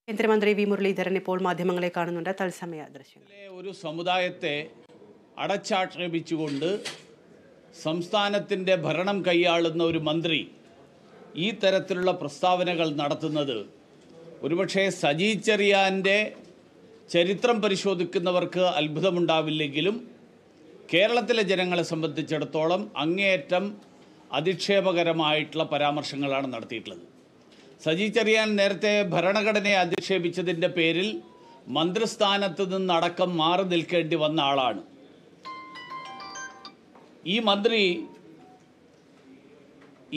കേന്ദ്രമന്ത്രി വി മുരളീധരൻ ഇപ്പോൾ മാധ്യമങ്ങളെ കാണുന്നുണ്ട്. തത്സമയ ദൃശ്യങ്ങൾ. ഒരു സമുദായത്തെ അടച്ചാക്ഷേപിച്ചുകൊണ്ട് സംസ്ഥാനത്തിൻ്റെ ഭരണം കൈയാളുന്ന ഒരു മന്ത്രി ഈ തരത്തിലുള്ള പ്രസ്താവനകൾ നടത്തുന്നത് ഒരുപക്ഷെ സജി ചെറിയാൻ്റെ ചരിത്രം പരിശോധിക്കുന്നവർക്ക് അത്ഭുതമുണ്ടാവില്ലെങ്കിലും കേരളത്തിലെ ജനങ്ങളെ സംബന്ധിച്ചിടത്തോളം അങ്ങേയറ്റം അധിക്ഷേപകരമായിട്ടുള്ള പരാമർശങ്ങളാണ് നടത്തിയിട്ടുള്ളത്. സജി ചെറിയാൻ നേരത്തെ ഭരണഘടനയെ അധിക്ഷേപിച്ചതിൻ്റെ പേരിൽ മന്ത്രിസ്ഥാനത്ത് നിന്നടക്കം മാറി നിൽക്കേണ്ടി വന്ന ആളാണ്. ഈ മന്ത്രി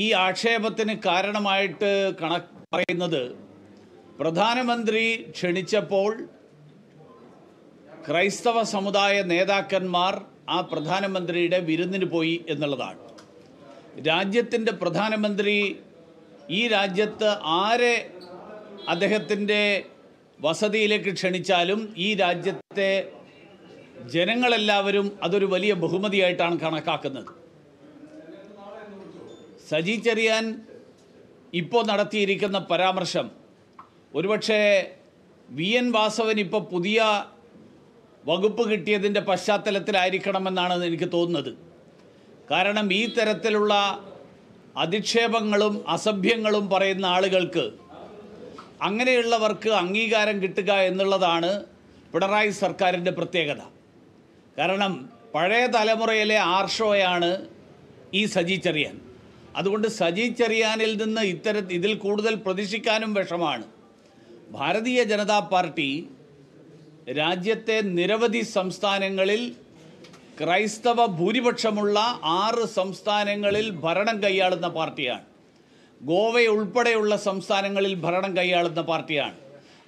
ഈ ആക്ഷേപത്തിന് കാരണമായിട്ട് പറയുന്നത് പ്രധാനമന്ത്രി ക്ഷണിച്ചപ്പോൾ ക്രൈസ്തവ സമുദായ നേതാക്കന്മാർ ആ പ്രധാനമന്ത്രിയുടെ വിരുന്നിന് പോയി എന്നുള്ളതാണ്. രാജ്യത്തിൻ്റെ പ്രധാനമന്ത്രി ഈ രാജ്യത്ത് ആരെ അദ്ദേഹത്തിൻ്റെ വസതിയിലേക്ക് ക്ഷണിച്ചാലും ഈ രാജ്യത്തെ ജനങ്ങളെല്ലാവരും അതൊരു വലിയ ബഹുമതിയായിട്ടാണ് കണക്കാക്കുന്നത്. സജി ചെറിയാൻ ഇപ്പോൾ നടത്തിയിരിക്കുന്ന പരാമർശം ഒരുപക്ഷെ വി എൻ വാസവൻ ഇപ്പോൾ പുതിയ വകുപ്പ് കിട്ടിയതിൻ്റെ പശ്ചാത്തലത്തിലായിരിക്കണമെന്നാണ് എനിക്ക് തോന്നുന്നത്. കാരണം ഈ തരത്തിലുള്ള അധിക്ഷേപങ്ങളും അസഭ്യങ്ങളും പറയുന്ന ആളുകൾക്ക് അങ്ങനെയുള്ളവർക്ക് അംഗീകാരം കിട്ടുക എന്നുള്ളതാണ് പിണറായി സർക്കാരിൻ്റെ പ്രത്യേകത. കാരണം പഴയ തലമുറയിലെ ആർഷോയാണ് ഈ സജി ചെറിയാൻ. അതുകൊണ്ട് സജി ചെറിയാനിൽ നിന്ന് ഇതിൽ കൂടുതൽ പ്രതീക്ഷിക്കാനും വിഷമാണ്. ഭാരതീയ ജനതാ പാർട്ടി രാജ്യത്തെ നിരവധി സംസ്ഥാനങ്ങളിൽ ക്രൈസ്തവ ഭൂരിപക്ഷമുള്ള 6 സംസ്ഥാനങ്ങളിൽ ഭരണം കൈയാളുന്ന പാർട്ടിയാണ്. ഗോവയുൾപ്പെടെയുള്ള സംസ്ഥാനങ്ങളിൽ ഭരണം കൈയാളുന്ന പാർട്ടിയാണ്.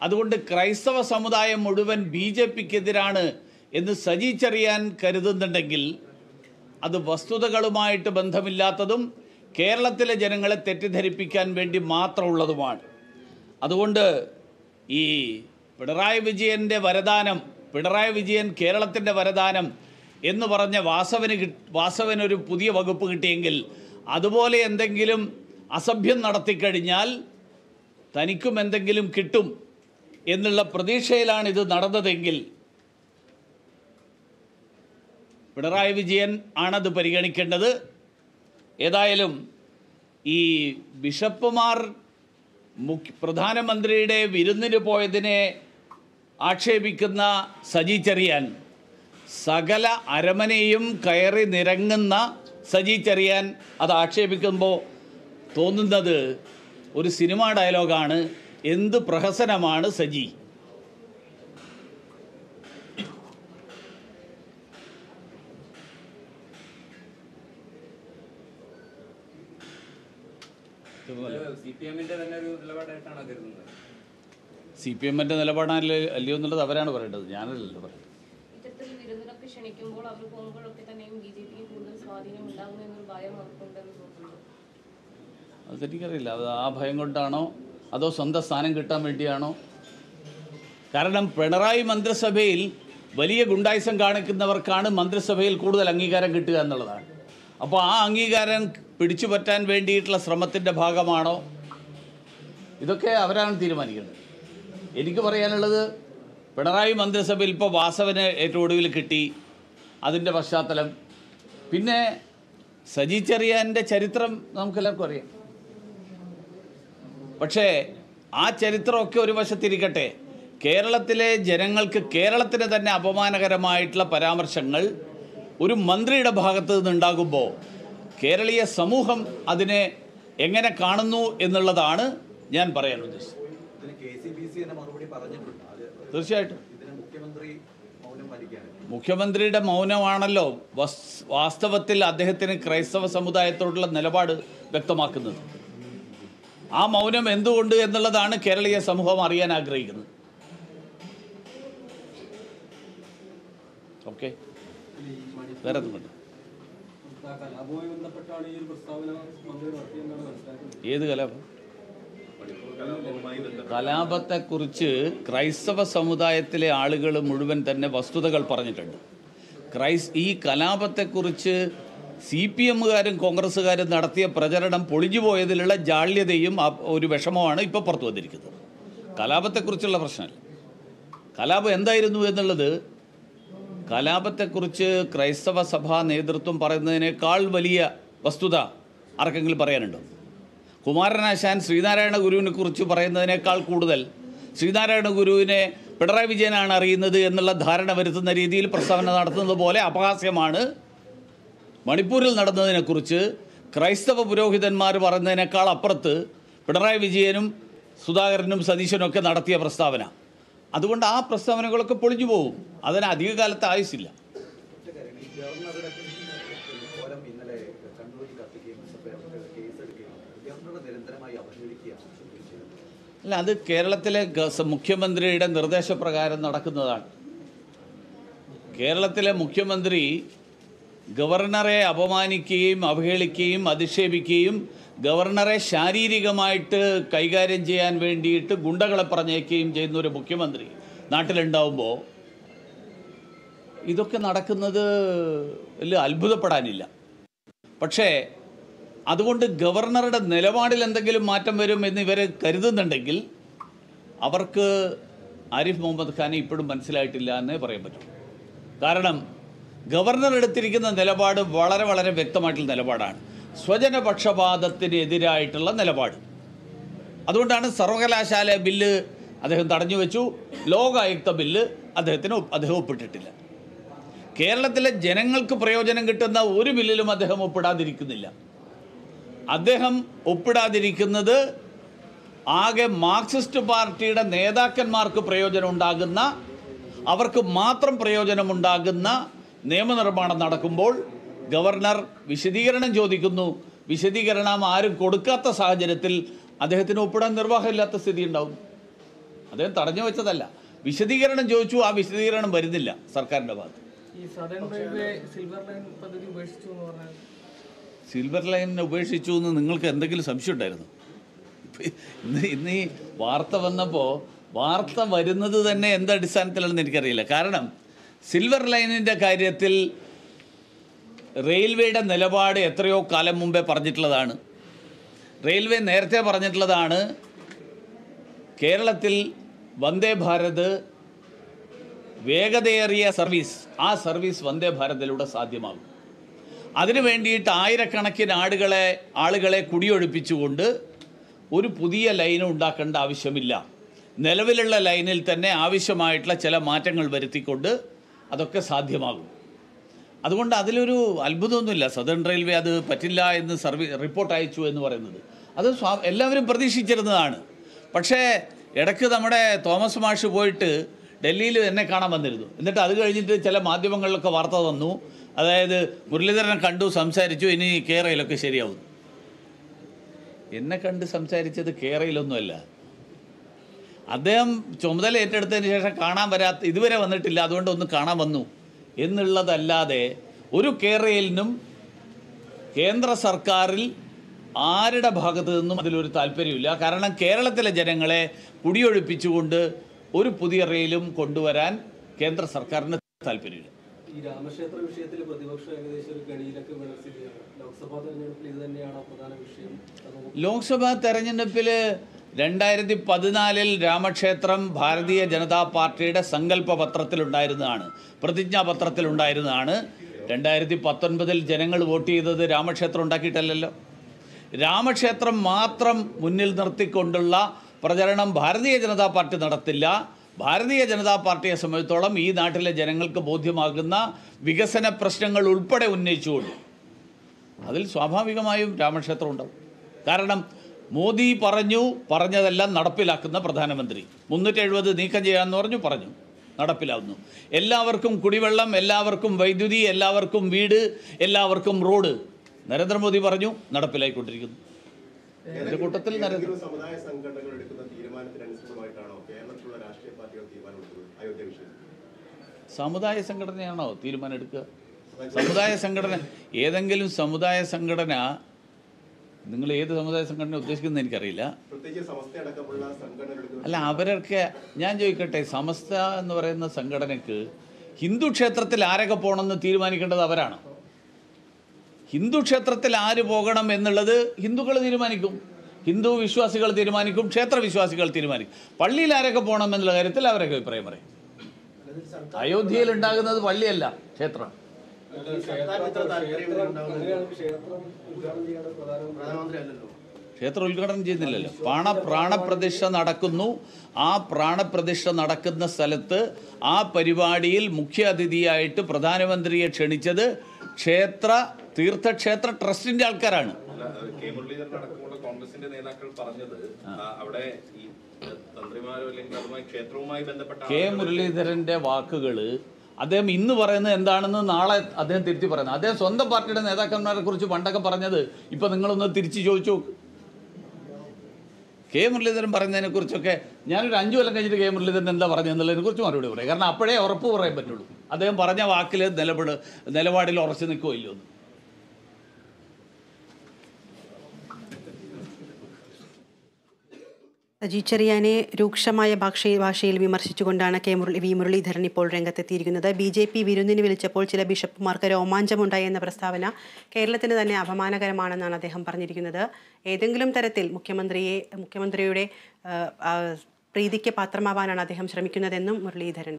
അതുകൊണ്ട് ക്രൈസ്തവ സമുദായം മുഴുവൻ BJPക്കെതിരാണ് എന്ന് സജി ചെറിയാൻ കരുതുന്നുണ്ടെങ്കിൽ അത് വസ്തുതകളുമായിട്ട് ബന്ധമില്ലാത്തതും കേരളത്തിലെ ജനങ്ങളെ തെറ്റിദ്ധരിപ്പിക്കാൻ വേണ്ടി മാത്രമുള്ളതുമാണ്. അതുകൊണ്ട് ഈ പിണറായി വിജയൻ കേരളത്തിൻ്റെ വരദാനം എന്ന് പറഞ്ഞ വാസവനൊരു പുതിയ വകുപ്പ് കിട്ടിയെങ്കിൽ അതുപോലെ എന്തെങ്കിലും അസഭ്യം നടത്തിക്കഴിഞ്ഞാൽ തനിക്കും എന്തെങ്കിലും കിട്ടും എന്നുള്ള പ്രതീക്ഷയിലാണ് ഇത് നടന്നതെങ്കിൽ പിണറായി വിജയൻ ആണത് പരിഗണിക്കേണ്ടത്. ഏതായാലും ഈ ബിഷപ്പുമാർ പ്രധാനമന്ത്രിയുടെ വിരുന്നിന് പോയതിനെ ആക്ഷേപിക്കുന്ന സജി ചെറിയാൻ, സകല അരമനയും കയറി നിരങ്ങുന്ന സജി ചെറിയാൻ അത് ആക്ഷേപിക്കുമ്പോൾ തോന്നുന്നത് ഒരു സിനിമാ ഡയലോഗാണ്. എന്ത് പ്രഹസനമാണ് സജി. CPM-ന്റെ നിലപാടല്ല അല്ലയോ എന്നുള്ളത് അവരാണ് പറയേണ്ടത്, ഞാനല്ലല്ലോ പറയുന്നത്. അതെനിക്കറിയില്ല, അത് ആ ഭയം കൊണ്ടാണോ അതോ സ്വന്തം സ്ഥാനം കിട്ടാൻ വേണ്ടിയാണോ? കാരണം പിണറായി മന്ത്രിസഭയിൽ വലിയ ഗുണ്ടായിസം കാണിക്കുന്നവർക്കാണ് മന്ത്രിസഭയിൽ കൂടുതൽ അംഗീകാരം കിട്ടുക എന്നുള്ളതാണ്. അപ്പോൾ ആ അംഗീകാരം പിടിച്ചു പറ്റാൻ വേണ്ടിയിട്ടുള്ള ശ്രമത്തിൻ്റെ ഭാഗമാണോ? ഇതൊക്കെ അവരാണ് തീരുമാനിക്കുന്നത്. എനിക്ക് പറയാനുള്ളത്, പിണറായി മന്ത്രിസഭയിൽ ഇപ്പോൾ വാസവന് ഏറ്റവും ഒടുവിൽ കിട്ടി, അതിൻ്റെ പശ്ചാത്തലം. പിന്നെ സജി ചെറിയാൻ്റെ ചരിത്രം നമുക്കെല്ലാവർക്കും അറിയാം. പക്ഷേ ആ ചരിത്രമൊക്കെ ഒരു വശത്തിരിക്കട്ടെ, കേരളത്തിലെ ജനങ്ങൾക്ക് കേരളത്തിന് തന്നെ അപമാനകരമായിട്ടുള്ള പരാമർശങ്ങൾ ഒരു മന്ത്രിയുടെ ഭാഗത്ത് നിന്നുണ്ടാകുമ്പോൾ കേരളീയ സമൂഹം അതിനെ എങ്ങനെ കാണുന്നു എന്നുള്ളതാണ് ഞാൻ പറയാൻ ഉദ്ദേശിച്ചത്. തീർച്ചയായിട്ടും മുഖ്യമന്ത്രിയുടെ മൗനമാണല്ലോ വാസ്തവത്തിൽ അദ്ദേഹത്തിന് ക്രൈസ്തവ സമുദായത്തോടുള്ള നിലപാട് വ്യക്തമാക്കുന്നത്. ആ മൗനം എന്തുകൊണ്ട് എന്നുള്ളതാണ് കേരളീയ സമൂഹം അറിയാൻ ആഗ്രഹിക്കുന്നത്. ഓക്കെ, വേറെ ഒന്നുമില്ല. ഏത് കലാപം? കലാപത്തെക്കുറിച്ച് ക്രൈസ്തവ സമുദായത്തിലെ ആളുകൾ മുഴുവൻ തന്നെ വസ്തുതകൾ പറഞ്ഞിട്ടുണ്ട്. ഈ കലാപത്തെക്കുറിച്ച് CPM-കാരും കോൺഗ്രസ്സുകാരും നടത്തിയ പ്രചരണം പൊളിഞ്ഞു പോയതിലുള്ള ജാള്യതയും ഒരു വിഷമമാണ് ഇപ്പോൾ പുറത്തു വന്നിരിക്കുന്നത്. കലാപത്തെക്കുറിച്ചുള്ള പ്രശ്നമല്ല. കലാപം എന്തായിരുന്നു എന്നുള്ളത്, കലാപത്തെക്കുറിച്ച് ക്രൈസ്തവ സഭാ നേതൃത്വം പറയുന്നതിനേക്കാൾ വലിയ വസ്തുത ആർക്കെങ്കിലും പറയാനുണ്ടോ? കുമാരനാശാൻ ശ്രീനാരായണ ഗുരുവിനെ കുറിച്ച് പറയുന്നതിനേക്കാൾ കൂടുതൽ ശ്രീനാരായണ ഗുരുവിനെ പിണറായി വിജയനാണ് അറിയുന്നത് എന്നുള്ള ധാരണ വരുത്തുന്ന രീതിയിൽ പ്രസ്താവന നടത്തുന്നത് പോലെ അപഹാസ്യമാണ് മണിപ്പൂരിൽ നടന്നതിനെക്കുറിച്ച് ക്രൈസ്തവ പുരോഹിതന്മാർ പറയുന്നതിനേക്കാൾ അപ്പുറത്ത് പിണറായി വിജയനും സുധാകരനും സതീശനും ഒക്കെ നടത്തിയ പ്രസ്താവന. അതുകൊണ്ട് ആ പ്രസ്താവനകളൊക്കെ പൊളിഞ്ഞു പോകും. അതിന് അധിക കാലത്ത് ആയുസില്ല. അല്ല, അത് കേരളത്തിലെ മുഖ്യമന്ത്രിയുടെ നിർദ്ദേശപ്രകാരം നടക്കുന്നതാണ്. കേരളത്തിലെ മുഖ്യമന്ത്രി ഗവർണറെ അപമാനിക്കുകയും അവഹേളിക്കുകയും അധിക്ഷേപിക്കുകയും ഗവർണറെ ശാരീരികമായിട്ട് കൈകാര്യം ചെയ്യാൻ വേണ്ടിയിട്ട് ഗുണ്ടകളെ പറഞ്ഞേക്കുകയും ചെയ്യുന്ന ഒരു മുഖ്യമന്ത്രി നാട്ടിലുണ്ടാവുമ്പോൾ ഇതൊക്കെ നടക്കുന്നത് വലിയ അത്ഭുതപ്പെടാനില്ല. പക്ഷേ അതുകൊണ്ട് ഗവർണറുടെ നിലപാടിൽ എന്തെങ്കിലും മാറ്റം വരും എന്നിവർ കരുതുന്നുണ്ടെങ്കിൽ അവർക്ക് ആരിഫ് മുഹമ്മദ് ഖാനെ ഇപ്പോഴും മനസ്സിലായിട്ടില്ല എന്നേ പറയാൻ പറ്റും. കാരണം ഗവർണർ എടുത്തിരിക്കുന്ന നിലപാട് വളരെ വളരെ വ്യക്തമായിട്ടുള്ള നിലപാടാണ്. സ്വജനപക്ഷപാതത്തിനെതിരായിട്ടുള്ള നിലപാട്. അതുകൊണ്ടാണ് സർവകലാശാല ബില്ല് അദ്ദേഹം തടഞ്ഞു വെച്ചു. ലോകായുക്ത ബില്ല് അദ്ദേഹം ഒപ്പിട്ടിട്ടില്ല. കേരളത്തിലെ ജനങ്ങൾക്ക് പ്രയോജനം കിട്ടുന്ന ഒരു ബില്ലിലും അദ്ദേഹം ഒപ്പിടാതിരിക്കുന്നില്ല. അദ്ദേഹം ഒപ്പിടാതിരിക്കുന്നത് ആകെ മാർക്സിസ്റ്റ് പാർട്ടിയുടെ നേതാക്കന്മാർക്ക് പ്രയോജനം ഉണ്ടാകുന്ന, അവർക്ക് മാത്രം പ്രയോജനമുണ്ടാകുന്ന നിയമനിർമ്മാണം നടക്കുമ്പോൾ ഗവർണർ വിശദീകരണം ചോദിക്കുന്നു. വിശദീകരണം ആരും കൊടുക്കാത്ത സാഹചര്യത്തിൽ അദ്ദേഹത്തിന് ഒപ്പിടാൻ നിർവാഹമില്ലാത്ത സ്ഥിതി ഉണ്ടാവും. അദ്ദേഹം തടഞ്ഞു വെച്ചതല്ല, വിശദീകരണം ചോദിച്ചു, ആ വിശദീകരണം വരുന്നില്ല സർക്കാരിൻ്റെ ഭാഗത്ത്. സിൽവർ ലൈനിനെ ഉപേക്ഷിച്ചു എന്ന് നിങ്ങൾക്ക് എന്തെങ്കിലും സംശയം ഉണ്ടായിരുന്നു? ഇന്ന് ഈ വാർത്ത വന്നപ്പോൾ വാർത്ത വരുന്നത് തന്നെ എന്തടിസ്ഥാനത്തിലാണെന്ന് എനിക്കറിയില്ല. കാരണം സിൽവർ ലൈനിൻ്റെ കാര്യത്തിൽ റെയിൽവേയുടെ നിലപാട് എത്രയോ കാലം മുമ്പേ പറഞ്ഞിട്ടുള്ളതാണ്. റെയിൽവേ നേരത്തെ പറഞ്ഞിട്ടുള്ളതാണ്, കേരളത്തിൽ വന്ദേ ഭാരത് വേഗതയേറിയ സർവീസ്, ആ സർവീസ് വന്ദേ ഭാരതിലൂടെ സാധ്യമാകും. അതിനു വേണ്ടിയിട്ട് ആയിരക്കണക്കിന് ആളുകളെ കുടിയൊഴിപ്പിച്ചുകൊണ്ട് ഒരു പുതിയ ലൈൻ ഉണ്ടാക്കേണ്ട ആവശ്യമില്ല. നിലവിലുള്ള ലൈനിൽ തന്നെ ആവശ്യമായിട്ടുള്ള ചില മാറ്റങ്ങൾ വരുത്തിക്കൊണ്ട് അതൊക്കെ സാധ്യമാകും. അതുകൊണ്ട് അതിലൊരു അത്ഭുതമൊന്നുമില്ല. സദേൺ റെയിൽവേ അത് പറ്റില്ല എന്ന് റിപ്പോർട്ട് അയച്ചു എന്ന് പറയുന്നത് അത് എല്ലാവരും പ്രതീക്ഷിച്ചിരുന്നതാണ്. പക്ഷേ ഇടയ്ക്ക് നമ്മുടെ തോമസ് മാഷ് പോയിട്ട് ഡൽഹിയിൽ എന്നെ കാണാൻ വന്നിരുന്നു. എന്നിട്ട് അത് കഴിഞ്ഞിട്ട് ചില മാധ്യമങ്ങളിലൊക്കെ വാർത്ത വന്നു, അതായത് മുരളീധരനെ കണ്ടു, സംസാരിച്ചു, ഇനി കേരളയിലൊക്കെ ശരിയാവും. എന്നെ കണ്ട് സംസാരിച്ചത് കേരളയിലൊന്നുമല്ല. അദ്ദേഹം ചുമതല ഏറ്റെടുത്തതിന് ശേഷം ഇതുവരെ വന്നിട്ടില്ല, അതുകൊണ്ട് ഒന്ന് കാണാൻ വന്നു എന്നുള്ളതല്ലാതെ ഒരു കേരളയിലും കേന്ദ്ര സർക്കാരിൽ ആരുടെ ഭാഗത്തു നിന്നും അതിലൊരു താല്പര്യമില്ല. കാരണം കേരളത്തിലെ ജനങ്ങളെ കുടിയൊഴിപ്പിച്ചുകൊണ്ട് ഒരു പുതിയ റെയിലും കൊണ്ടുവരാൻ കേന്ദ്ര സർക്കാരിന് താല്പര്യമില്ല. ഈ രാമക്ഷേത്ര വിഷയത്തിൽ പ്രതിപക്ഷം ഏകദേശം ഒരു ഗണിയിലൊക്കെ വിമർശിക്കുകയാണ്. ലോക്സഭാ തെരഞ്ഞെടുപ്പിൽ ഇത് തന്നെയാണോ പ്രധാന വിഷയം? ലോക്സഭാ തെരഞ്ഞെടുപ്പിൽ 2014 രാമക്ഷേത്രം ഭാരതീയ ജനതാ പാർട്ടിയുടെ സങ്കല്പ പത്രത്തിലുണ്ടായിരുന്നതാണ്, പ്രതിജ്ഞാപത്രത്തിലുണ്ടായിരുന്നതാണ്. 2019 ജനങ്ങൾ വോട്ട് ചെയ്തത് രാമക്ഷേത്രം ഉണ്ടാക്കിയിട്ടല്ലല്ലോ. രാമക്ഷേത്രം മാത്രം മുന്നിൽ നിർത്തിക്കൊണ്ടുള്ള പ്രചരണം ഭാരതീയ ജനതാ പാർട്ടി നടത്തില്ല. ഭാരതീയ ജനതാ പാർട്ടിയെ സംബന്ധിച്ചോളം ഈ നാട്ടിലെ ജനങ്ങൾക്ക് ബോധ്യമാകുന്ന വികസന പ്രശ്നങ്ങൾ ഉൾപ്പെടെ ഉന്നയിച്ചുകൊണ്ട് അതിൽ സ്വാഭാവികമായും രാമക്ഷേത്രം ഉണ്ടാവും. കാരണം മോദി പറഞ്ഞതെല്ലാം നടപ്പിലാക്കുന്ന പ്രധാനമന്ത്രി. 370 നീക്കം ചെയ്യാമെന്ന് പറഞ്ഞു, നടപ്പിലാവുന്നു. എല്ലാവർക്കും കുടിവെള്ളം, എല്ലാവർക്കും വൈദ്യുതി, എല്ലാവർക്കും വീട്, എല്ലാവർക്കും റോഡ് നരേന്ദ്രമോദി പറഞ്ഞു, നടപ്പിലായിക്കൊണ്ടിരിക്കുന്നു. ഇതിന്റെ കൂട്ടത്തിൽ സമുദായ സംഘടനകൾ എടുക്കുന്ന തീരുമാനത്തിനനുസൃതമായിട്ടാണോ കേരളത്തിലുള്ള രാഷ്ട്രീയ പാർട്ടികൾ തീരുമാനമെടുക്കുന്നത് അയോധ്യ വിഷയം? സമുദായ സംഘടനയാണോ തീരുമാനം എടുക്കുക? സമുദായ സംഘടന, ഏതെങ്കിലും സമുദായ സംഘടന, നിങ്ങൾ ഏത് സമുദായ സംഘടന ഉദ്ദേശിക്കുന്നത് എനിക്കറിയില്ല. അല്ല, അവരൊക്കെ ഞാൻ ചോദിക്കട്ടെ, സമസ്ത എന്ന് പറയുന്ന സംഘടനയ്ക്ക് ഹിന്ദു ക്ഷേത്രത്തിൽ ആരൊക്കെ പോകണമെന്ന് തീരുമാനിക്കേണ്ടത് അവരാണ്. ഹിന്ദു ക്ഷേത്രത്തിൽ ആര് പോകണം എന്നുള്ളത് ഹിന്ദുക്കൾ തീരുമാനിക്കും. ഹിന്ദു വിശ്വാസികൾ തീരുമാനിക്കും, ക്ഷേത്ര വിശ്വാസികൾ തീരുമാനിക്കും. പള്ളിയിൽ ആരൊക്കെ പോകണം എന്നുള്ള കാര്യത്തിൽ അവരൊക്കെ അഭിപ്രായം പറയും. അയോധ്യയിൽ ഉണ്ടാകുന്നത് പള്ളിയല്ല, ക്ഷേത്രം. ക്ഷേത്ര ഉദ്ഘാടനം ചെയ്യുന്നില്ലല്ലോ. പ്രാണപ്രതിഷ്ഠ നടക്കുന്നു. ആ പ്രാണപ്രതിഷ്ഠ നടക്കുന്ന സ്ഥലത്ത് ആ പരിപാടിയിൽ മുഖ്യ അതിഥിയായിട്ട് പ്രധാനമന്ത്രിയെ ക്ഷണിച്ചത് തീർത്ഥക്ഷേത്ര ട്രസ്റ്റിന്റെ ആൾക്കാരാണ്. കെ മുരളീധരൻ അടക്കമുള്ള കോൺഗ്രസിന്റെ നേതാക്കൾ പറഞ്ഞത് അവിടെ ഈ തന്ത്രിമാരോ അല്ലെങ്കിൽ അതുമായി ക്ഷേത്രവുമായി ബന്ധപ്പെട്ട കെ മുരളീധരന്റെ വാക്കുകൾ അദ്ദേഹം ഇന്ന് പറയുന്നത് എന്താണെന്ന് നാളെ അദ്ദേഹം തിരുത്തി പറയുന്നത്. അദ്ദേഹം സ്വന്തം പാർട്ടിയുടെ നേതാക്കന്മാരെ കുറിച്ച് പണ്ടൊക്കെ പറഞ്ഞത് ഇപ്പൊ നിങ്ങളൊന്ന് തിരിച്ചു ചോദിച്ചു. കെ മുരളീധരൻ പറയുന്നതിനെ കുറിച്ചൊക്കെ ഞാനൊരു 5 കൊല്ലം കഴിഞ്ഞിട്ട് കെ മുരളീധരൻ എന്താ പറഞ്ഞതെന്നുള്ളതിനെ കുറിച്ച് മറുപടി പറയാം. കാരണം അപ്പോഴേ ഉറപ്പ് പറയാൻ പറ്റുള്ളൂ അദ്ദേഹം പറഞ്ഞ വാക്കിൽ നിലപാടിൽ ഉറച്ചു നിൽക്കുമോ ഇല്ലോ എന്ന്. സജി ചെറിയാനെ രൂക്ഷമായ ഭാഷയിൽ വിമർശിച്ചുകൊണ്ടാണ് വി മുരളീധരൻ ഇപ്പോൾ രംഗത്തെത്തിയിരിക്കുന്നത്. BJP വിരുന്നിന് വിളിച്ചപ്പോൾ ചില ബിഷപ്പുമാർക്ക് രോമാഞ്ചമുണ്ടായി എന്ന പ്രസ്താവന കേരളത്തിന് തന്നെ അപമാനകരമാണെന്നാണ് അദ്ദേഹം പറഞ്ഞിരിക്കുന്നത്. ഏതെങ്കിലും തരത്തിൽ മുഖ്യമന്ത്രിയുടെ പ്രീതിക്ക് പാത്രമാവാനാണ് അദ്ദേഹം ശ്രമിക്കുന്നതെന്നും മുരളീധരൻ